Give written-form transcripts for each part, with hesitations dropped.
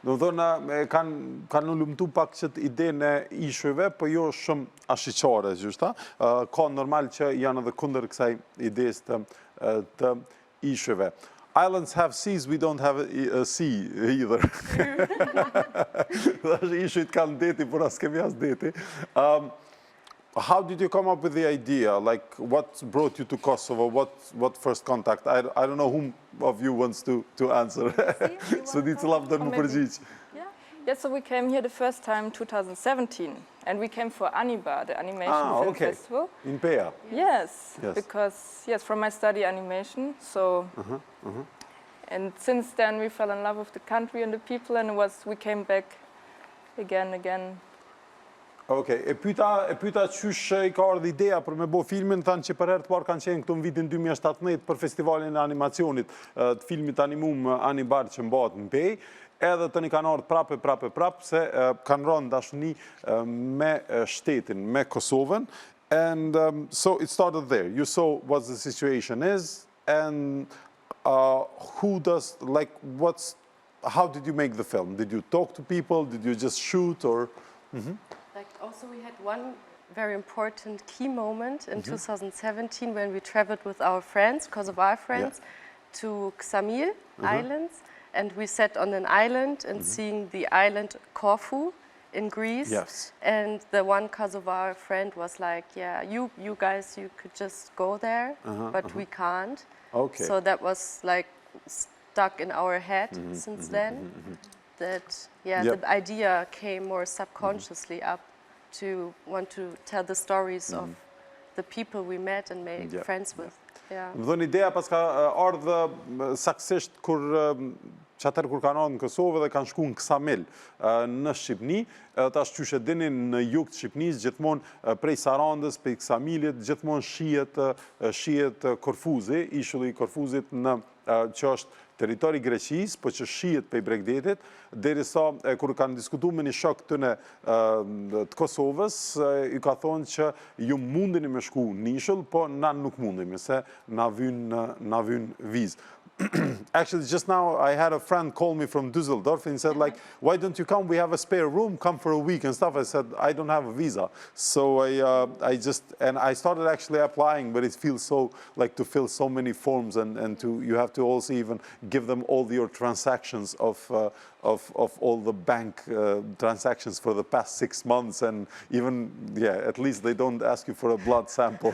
Do të thonë, kanë lumtu pak që idenë e ishujve, po jo shumë ashiqare, gjyshta. Ka normal që janë edhe kundër kësaj idees të ishujve. Islands have seas, we don't have a sea either. Ishujt kanë deti, por as kemi as deti. How did you come up with the idea? Like, what brought you to Kosovo? What first contact? I don't know whom of you wants to answer. So need to love them përgjigj. Yeah, so we came here the first time 2017, and we came for Aniba, the animation film festival. In Peja. Yes, because from my study animation. So, and since then we fell in love with the country and the people, and we came back again. Okej, e pyta qysh I ka ardhur ideja për me bo filmin, thanë që për herë të parë kanë qenë këtu në vitin 2017 për festivalin e animacionit të filmit animum Anibar që mbahet në Pej, edhe të një kanë ardhur prapë, se kanë rënë dashuni me shtetin, me Kosoven, and so it started there. You saw what the situation is, and who does, like, how did you make the film? Did you talk to people? Did you just shoot, or? Also, we had one very important key moment in 2017 when we traveled with our friends, Kosovar friends, to Ksamil Islands, and we sat on an island and seeing the island Corfu in Greece. Yes. And the one Kosovar friend was like, "Yeah, you guys, you could just go there, but we can't." Okay. So that was like stuck in our head since then. That the idea came more subconsciously up to want to tell the stories of the people we met and made friends with. Më dhënë ideja pas ka ardhë saksisht qatër kur kanë ardhë në Kosovë dhe kanë shku në Ksamil në Shqipni, tash qysh e dini në jug të Shqipnis, gjithmonë prej Sarandës, prej Ksamilit, gjithmonë shihet Korfuzi, ishulli I Korfuzit që është territori Greqis, po që shihet prej Bregdetit, derisa kur kanë diskutuar me një shok të Kosovës, I ka thonë që ju mundeni me shku në ishull, po na nuk mundemi, se na vyn vizë. Actually, just now I had a friend call me from Düsseldorf and said, like, why don't you come? We have a spare room, come for a week and stuff. I said, I don't have a visa. So I started actually applying, but it feels so, like, to fill so many forms and you have to also even give them all your transactions of all the bank transactions for the past 6 months, and even, at least they don't ask you for a blood sample.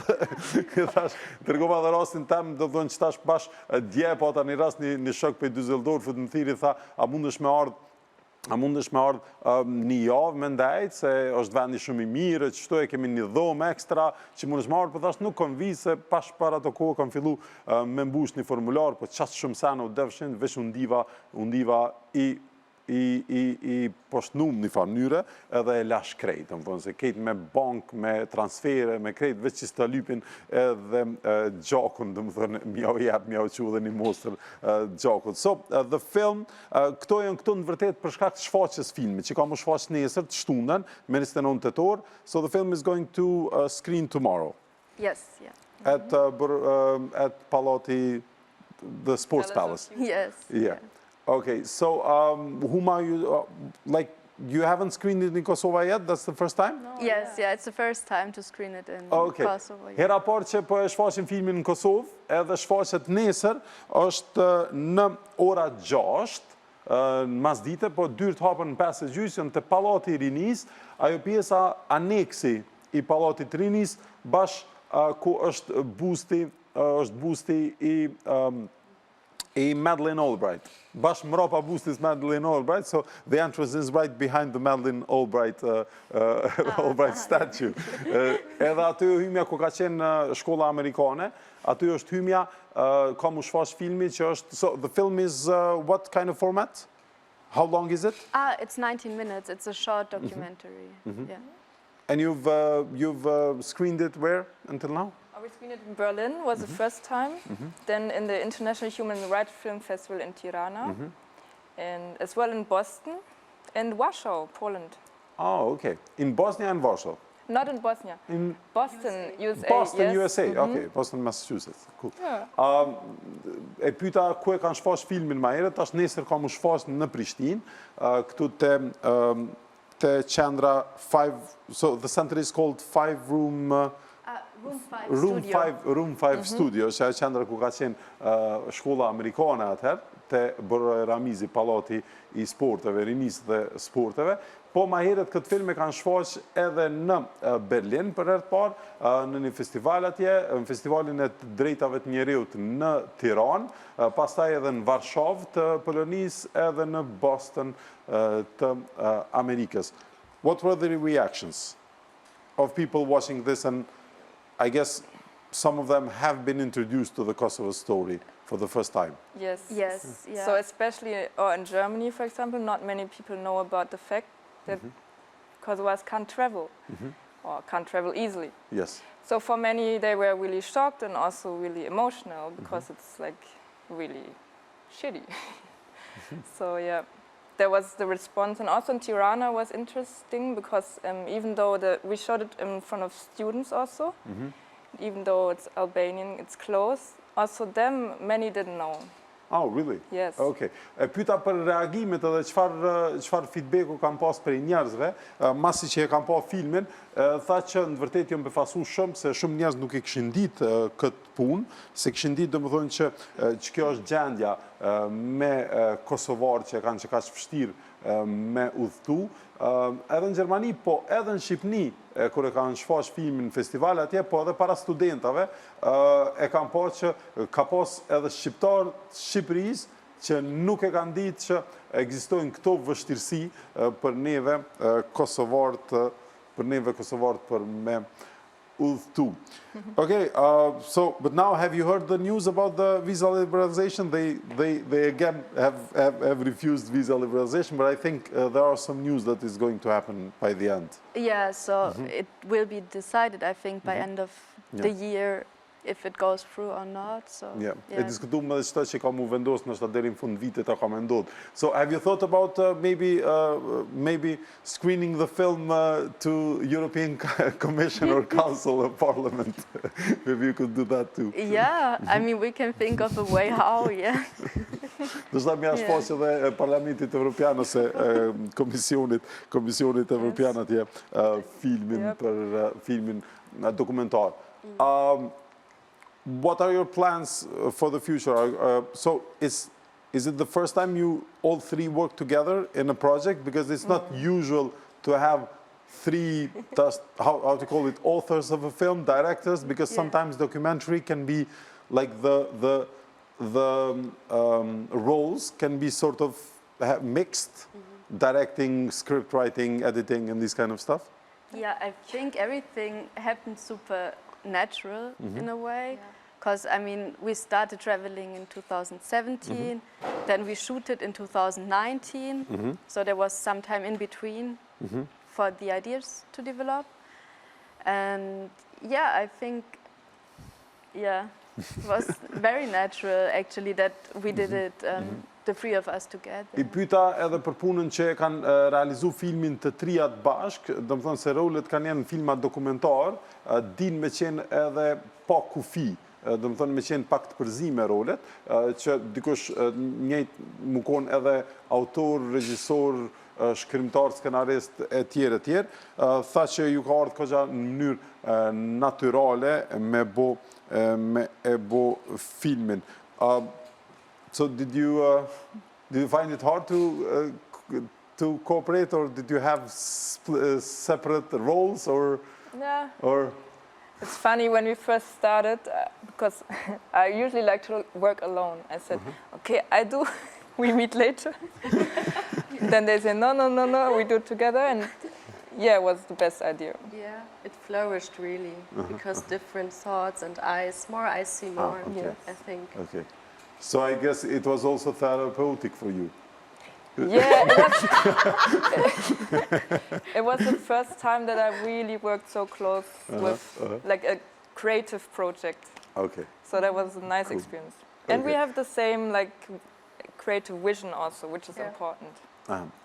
Tërgova dhe rastin tem, do dhënë që tash bash dje, po ata një rast një shok për Düsseldorfut më thiri, tha, a mundesh me ardhë një javë me ndajt, se është vendi shumë I mirë, që shto e kemi një dhomë ekstra, që mundesh me ardhë, po thash nuk kom vi, se pash para të kohë kam fillu me mbush një formular, po qatë shumë sena u devshin, vesh undiva I poshtnum një farë edhe e lash krejt, se krejt me bank, me transfere, me krejt, veç që s'ta lypin edhe gjakun, mjau jep, mjau që dhe një mostër gjakun. So, the film, këto janë këto në vërtet për shkak të shfaqjes filmit, që ka më shfaq nesër të shtunden, me 29 tetor, so the film is going to screen tomorrow. Yes, yeah. At Palati, the Sports Palace. Yes. Yeah. Okay, so whom are you, like, you haven't screened it in Kosovo yet? That's the first time? No, Yes, it's the first time to screen it in Kosovo. Hera parë që po e shfaqin filmin në Kosovë, edhe shfaqet nesër, është në ora 6, në masdite, po dyrt hapën në 5:30 të Pallati I Rinis, ajo pjesa aneksi I Pallatit Rinis, bash ku është busti I Madeleine Albright. Bash mrapa bustis Madeleine Albright, so the entrance is right behind the Madeleine Albright statue. Edhe aty hymja ku ka qenë shkolla amerikane, aty është hymja, ka mu shfaq filmi që është, so the film is what kind of format? How long is it? It's 19 minutes. It's a short documentary. Yeah. And you've screened it where until now? We screened it in Berlin, was the first time. Then in the International Human Rights Film Festival in Tirana, and as well in Boston and Warsaw, Poland. Oh, okay. In Bosnia and Warsaw? Not in Bosnia. In Boston, USA. Boston, yes. USA. Okay, Boston, Massachusetts. Cool. Yeah. E pyeta ku e kanë shfaq filmin më herët, tash nesër kam u shfaq në Prishtinë, këtu te qendra 5, so the center is called 5 room Room 5 Studio, që e qendra ku ka qenë shkolla amerikane atëherë, te Bërë Ramizi, Pallati i sporteve, rinisë dhe sporteve. Po ma herët këtë film e kanë shfaq edhe në Berlin për herë të parë, në një festival atje, në festivalin e të drejtave të njeriut në Tiranë, pastaj edhe në Varshavë të Polonisë, edhe në Boston të Amerikës. What were the reactions of people watching this? And I guess some of them have been introduced to the Kosovo story for the first time. Yes. Yes, yeah. So especially in Germany, for example, not many people know about the fact that Kosovars can't travel or can't travel easily. Yes. So for many, they were really shocked and also really emotional because it's like really shitty. So yeah, there was the response, and also in Tirana was interesting because even though we showed it in front of students also, even though it's Albanian, it's close. Also them, many didn't know. Oh, really? Yes. Okay. E pyeta për reagimet edhe çfarë feedbacku kanë pas prej njerëzve, masi që e kanë pa filmin, tha që në vërtet jam befasu shumë se shumë njerëz nuk e kishin ditë këtë punë, se kishin ditë domethënë që kjo është gjendja me kosovarë që kanë që kaq vështirë me udhëtu, edhe në Gjermani, po edhe në Shqipni, kur e kanë shfaq filmin në festival atje, po edhe para studentave, e kanë pa që ka pas edhe shqiptarë të Shqipërisë që nuk e kanë ditë që ekzistojnë këto vështirësi për neve kosovarët për me udhëtu. Okay, so but now have you heard the news about the visa liberalization? They again have refused visa liberalization, but I think there are some news that is going to happen by the end. Yeah, so it will be decided, I think, by end of the year if it goes through or not. So Yeah, e diskutuam edhe çdo që ka mu vendos ndoshta deri në fund vitit ka më ndodh. So have you thought about maybe screening the film to European Commission or Council or Parliament? Maybe you could do that too. yeah, I mean, we can think of a way how, yeah. Do të më shfaq edhe Parlamentit Evropian ose Komisionit Evropian atje filmin për filmin dokumentar. What are your plans for the future? So is it the first time you all three work together in a project? Because it's not usual to have three, how to call it, authors of a film, directors, because sometimes documentary can be like the roles can be sort of mixed, directing, script writing, editing, and this kind of stuff. Yeah, I think everything happened super natural in a way. Because, I mean, we started traveling in 2017, then we shooted in 2019, so there was some time in between for the ideas to develop. And yeah, I think, yeah, it was very natural actually that we did it, the three of us together. I pyeta edhe për punën që e kanë realizu filmin të trijat bashk, domethënë se rolet kanë janë filma dokumentar, din me qenë edhe pa kufi, domethënë me qenë pak të përzime rolet, që dikush njëjtë më kon edhe autor, regjisor, shkrimtar, skenarist e tjerë, tha që ju ka ardhur goxha në mënyrë natyrale me bo filmin. So did you find it hard to cooperate, or did you have separate roles, or? Yeah. Or It's funny when we first started because I usually like to work alone. I said, okay, I do. We meet later. Then they say, no, we do it together, and yeah, it was the best idea. Yeah, it flourished really because different thoughts and eyes, more eyes see more, I think. Okay. So I guess it was also therapeutic for you. Yeah, it was the first time that I really worked so close with like a creative project. Okay. So that was a nice experience. And we have the same like creative vision also, which is important.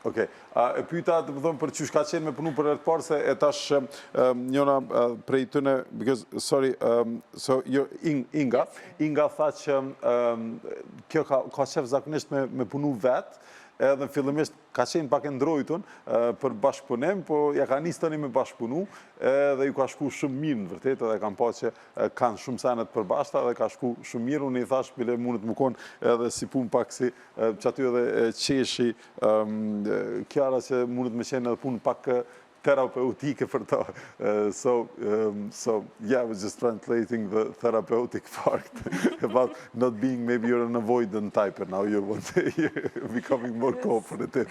Okej. E pyeta të thonë për çush ka qenë me punu për herë të parë se e tash njëra prej tyne, because sorry, so Inga tha që kjo ka qef zakonisht me punu vetë, edhe fillimisht ka qenë pak e ndrojtun për bashkëpunim, po ja ka nisë tani me bashkëpunu, edhe ju ka shku shumë mirë në vërtet, edhe kam pa që kanë shumë senet përbashkëta, edhe ka shku shumë mirë, unë i thash, bile mundet më konë edhe si pun pak si, që aty edhe qeshi, kjara që mundet me qenë edhe pun pak terapeutike për ta. So yeah, I was just translating the therapeutic part about not being, maybe you're an avoidant type and now you're becoming more cooperative.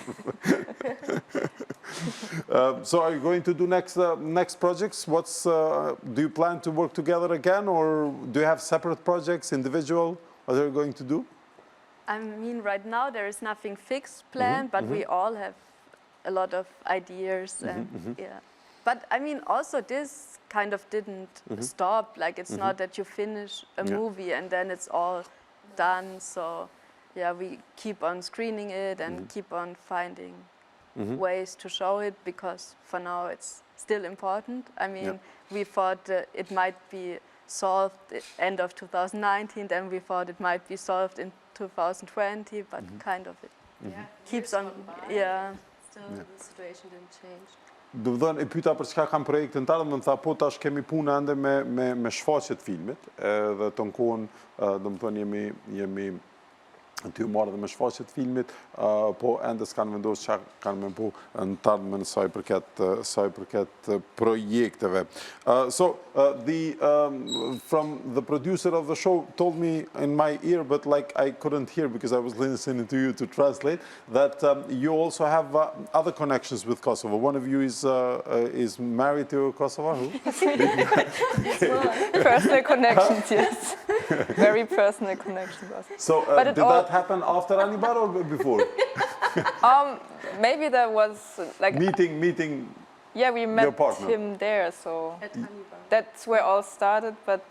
So are you going to do next projects? Do you plan to work together again, or do you have separate projects, individual? What are you going to do? I mean, right now there is nothing fixed planned, but we all have a lot of ideas and yeah. But I mean, also this kind of didn't stop. Like it's not that you finish a movie and then it's all done. So yeah, we keep on screening it and keep on finding ways to show it, because for now it's still important. I mean, we thought it might be solved end of 2019, then we thought it might be solved in 2020, but kind of it keeps on, Still, the situation didn't change. Do të thënë, e pyeta për çka kanë projektin të ardhmë, më tha, po tash kemi punë ende me shfaqjet filmit, dhe të kohën, do të thënë, jemi ty marrë dhe me shfaqjet filmit, po ende s'kanë vendosur çka kanë me bu në të ardhmen sa i përket projekteve. So from the producer of the show told me in my ear, but like I couldn't hear because I was listening to you to translate, that you also have other connections with Kosovo. One of you is married to Kosovo. Who? Personal connections, yes. Very personal connections. So did that happen after Anibar or before? Maybe there was like meeting. Yeah, we met partner. him there, so At Anibar. that's where all started. But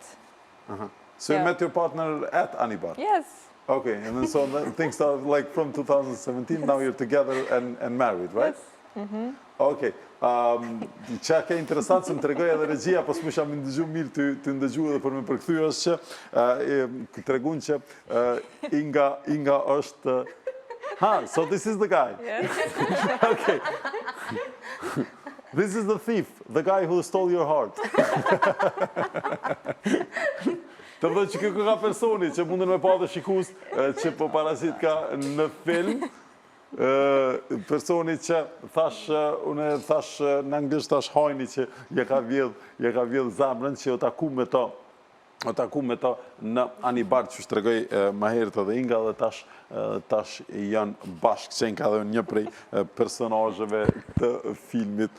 So you met your partner at Anibar? yes, Okay, and then so things started like from 2017. Now you're together and married, right? yes. Okay. Që ka interesant se më tregoj edhe regjia, po s'më sham ndëgju mirë të ndëgju edhe për me përkthy është që tregun që Inga është so this is the guy. Yes. Okay. This is the thief, the guy who stole your heart. Të dhe që kjo ka personi që mundën me pa dhe shikus që po parasit ka në film, personi që unë thash në anglisht thash hajni që ja ka vjedh zamrën që o taku me to në Anibar që shtregoj ma herët edhe Inga dhe tash janë bashkë qenë ka dhe një prej personazheve të filmit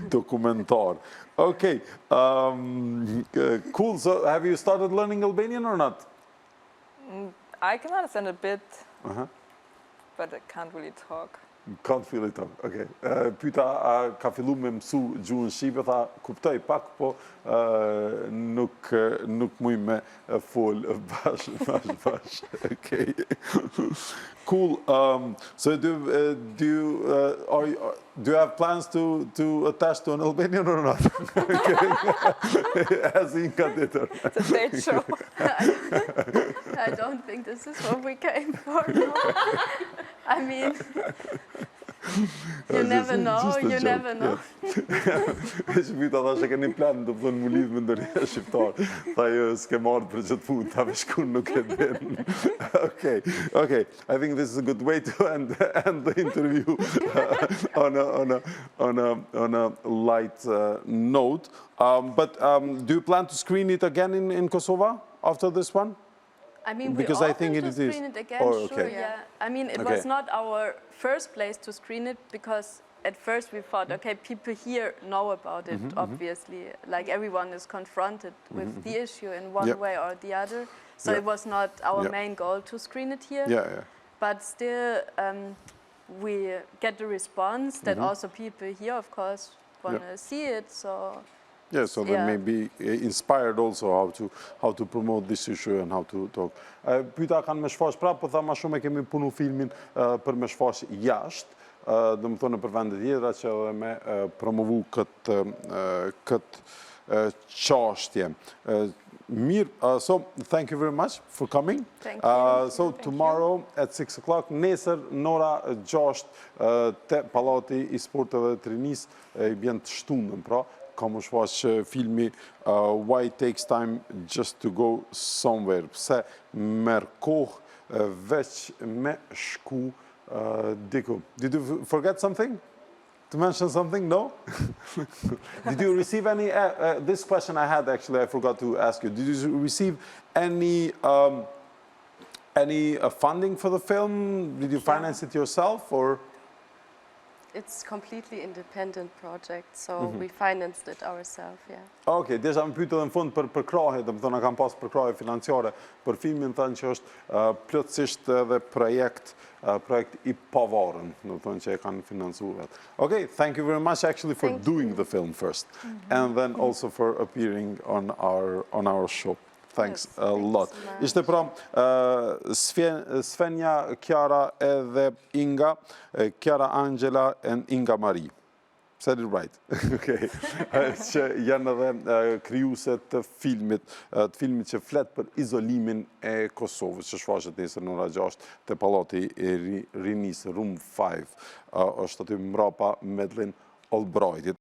dokumentar. Okay, cool. So have you started learning Albanian or not? I can understand a bit, but I can't really talk. Can't feel it, okay. Pyeta, a ka fillu me mësu gjuhën shqipe, tha, kuptoj pak, po nuk muj me fol bash. Okay. Cool. So do you have plans to attach to an Albanian or not? As Inka did. It's a date show. I don't think this is what we came for. No. I mean, you never know, you never know. Që pyta tha që keni plan të pëthën mu lidh me ndërja shqiptar. Tha jo, s'ke marrë për që të punë, ta shkun nuk e din. Okay. I think this is a good way to end the interview on a light note. But do you plan to screen it again in Kosovo after this one? I mean, because we I think often it to is. screen it again, Oh, sure, okay. yeah. I mean, it was not our first place to screen it, because at first we thought, okay, people here know about it, obviously. Like everyone is confronted with the issue in one way or the other. So it was not our main goal to screen it here. Yeah. But still, we get the response that also people here, of course, want to see it. So. Yeah, so they may be inspired also how to promote this issue and how to talk. Pyeta kanë me shfaq prapë, po tha ma shumë e kemi punu filmin për me shfaq jashtë. dhe më thonë për vendet tjera që edhe me promovu këtë çështje. Mirë, so thank you very much for coming. Thank you. So tomorrow at 6 o'clock, nesër n'ora 6 te Pallati i Sporteve të Rinisë i bjen të shtunën, pra ka më shfaq filmi Why It Takes Time Just to Go Somewhere, pse merr kohë veç me shku diku. Did you forget something? To mention something? No? Did you receive any, this question I had actually, I forgot to ask you. Did you receive any funding for the film? Did you finance it yourself or? It's completely independent project, so we financed it ourselves, yeah. Okej, desha më pyet edhe në fund për krahje, do të thonë kam pas përkrahje financiare për filmin, thënë që është plotësisht edhe projekt I pavarur, do të thonë që e kanë financuar. Okay, thank you very much actually for doing the film first, and then also for appearing on our show. Thanks a lot. Ishte pra Svenja, Chiara edhe Inga, Chiara Angela and Inga Marie. Said it right. Okay. Që janë edhe krijueset të filmit që flet për izolimin e Kosovës, që shfaqet nesër në ora 6 te Pallati I Rinisë, Room 5. Është aty mbrapa Medlin Albrightit.